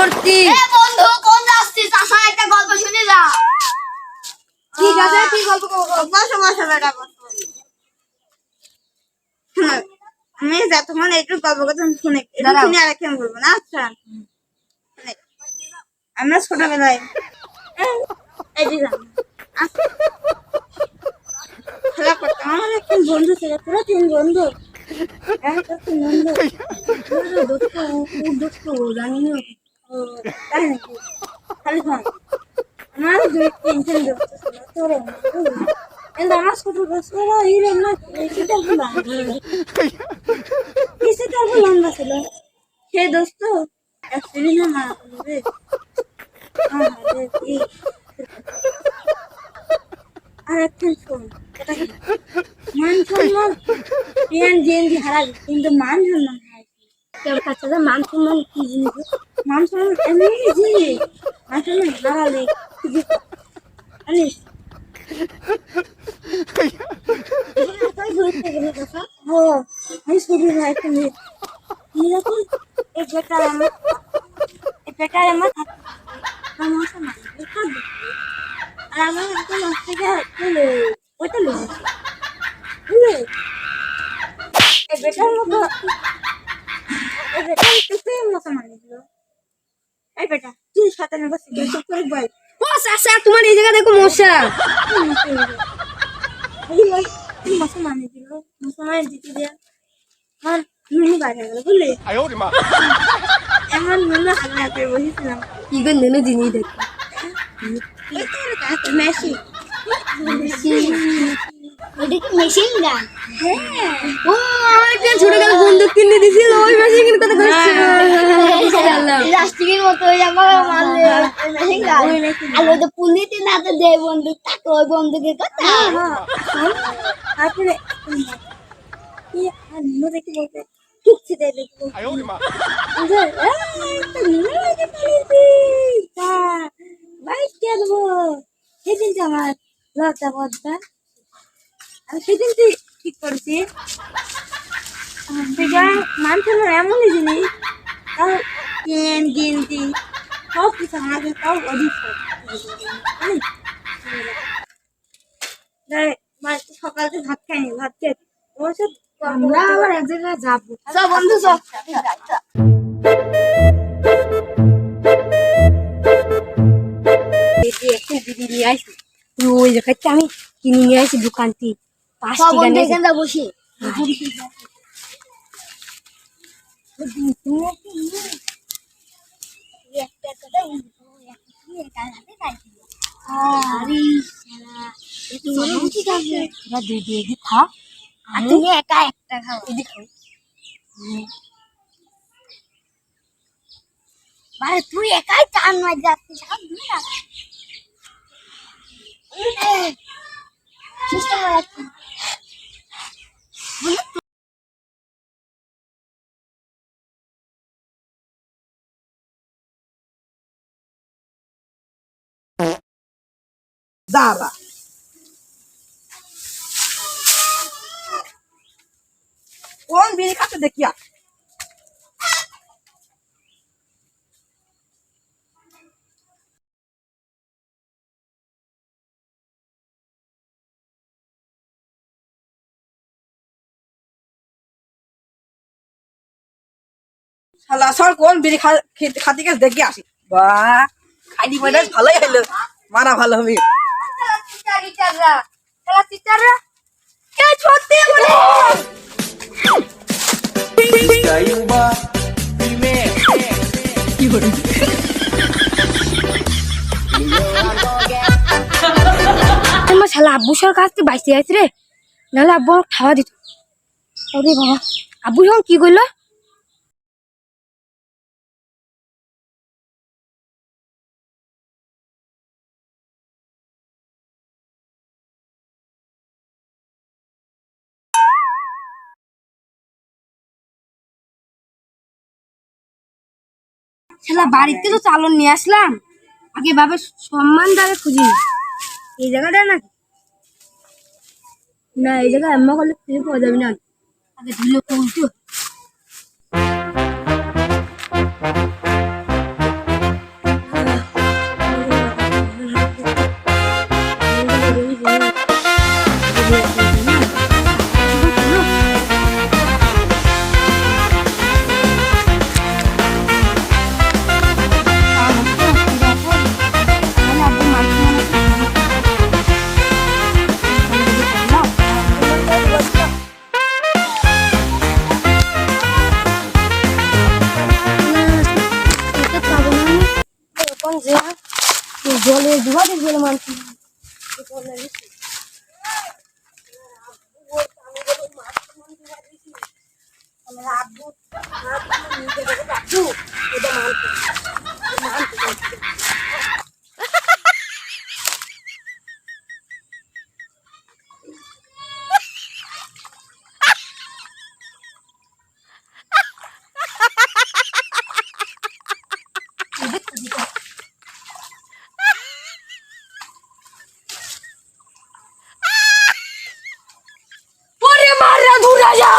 করছি। বন্ধু কোন যাচ্ছিস? আসা একটা গল্প শুনে যা। ঠিক আছে, কি গল্প করবো? বসো বসো বেটা বসো। আমি যা তোমার একটু গল্প কথা শুনে একটু শুনে আর একটু বলবো না। আচ্ছা আমরা ছোটবেলায় এই যে খেলা করতাম। আমার একজন বন্ধু ছিল, পুরো 3 বন্ধু। একটা বন্ধু দুষ্টু জানি না। ও তাই নাকি? খালি শোন, আমার 2-3 জন দোস্ত ছিল, তোর কিন্তু আমার ছোট দোস্তরা এরকম না, সেটা লম্বা ছিল। সে দোস্ত অ্যাক্সিডেন্টে মারা গেল রে। আর একটা শোন, মান সম্মান জেনজি হারাবি, কিন্তু মান সম্মান হারাবি। তোর কাছে মান সম্মান কি জিনিস? মান সম্মান এমনি জিনিস, মান সম্মান হারালে জানিস। আমি শুধু একটা মেয়ে এরকম এই বেটার আমার আর আমার একটা মাছ থেকে ওইটা লেগেছে বুঝলে। এই বেটার মতো এই বেটার কিছুই মতো মানিয়েছিল। এই বেটা তুই সাথে নেবো চুপ করে বল। ও চাচা, তোমার এই জায়গা দেখো মশা। মশা মানিয়েছিল, মশা মানিয়ে দিতে দেয়া আমার নুনি বাইরে গেল বুঝলি। এমন নুনো হাতে হাতে বসেছিলাম। কি করে নেনে জিনিস দেখো। মেশি মেশিন গান। ও একটা ছোটবেলা বন্দুক কিনে দিছিল, ওই মেশিনের কথা কইছে। প্লাস্টিকের মতো ওই আমার মারলে মেশিন গান। আর ওই তো পুলিতে না তো যে বন্দুক থাকে ওই বন্দুকের কথা। তারপরে নুনো দেখে বলতে টুকছে দেয় দেখে সেদিন তো আমার লজ্জা বজ্জা। আমি সেদিন তুই ঠিক করেছি মানুষের এমনই জিনিস, তাও পেন গেঞ্জি সব কিছু আমাকে তাও অধিক সকাল থেকে ভাত খাইনি, ভাত খেয়ে আমরা আবার এক জায়গায় যাবো। সব বন্ধু সব একটা দিদি নিয়ে আসি, ওই জায়গাতে আমি কিনে নিয়ে আসি দোকান থেকে 5 সব টাকা বন্ধু নিয়ে। এখানটা বসে একটা কথা তুমি একা একটা খাও। ভাই তুই একাই চান মার যাচ্ছিস চেষ্টা করাচ্ছি। বাবা কোন বিড়ি খাচ্ছে দেখিয়া শালা সর কোন বিড়ি খাতি গেছে দেখি আসি। বাহ খাইনি পয়সা ভালোই হইলো, মারা ভালো হবে। আমার শালা আব্বু সর কাছ থেকে বাইসে আছে রে, নাহলে আব্বু আমাকে খাওয়া দিত। ওরে বাবা, আব্বু যখন কি করলো? শালা বাড়িতে তো চালন নিয়ে আসলাম, আগে ভাবে সম্মান দাঁড়ে খুঁজি এই জায়গাটা নাকি না, এই জায়গায় এম্মা করলে খুঁজে পাওয়া যাবে না। আগে ধুলো উল্টো জলে ডুবা দিয়ে মান ওরে মাররা দূরে যা